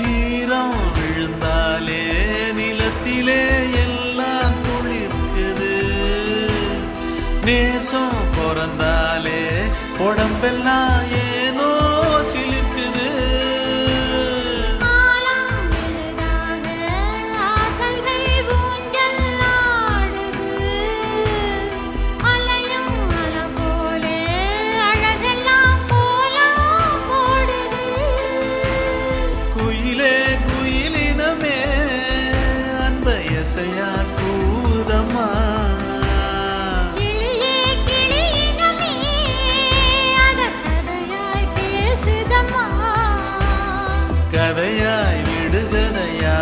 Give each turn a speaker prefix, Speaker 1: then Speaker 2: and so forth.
Speaker 1: ஈரம் விழுந்தாலே நிலத்திலே எல்லாம் துளிர்க்குது. நேசம் பிறந்தாலே உடம்பெல்லாம் ஏனோ சிலிர்க்குது. கதையாய் விடுகதையா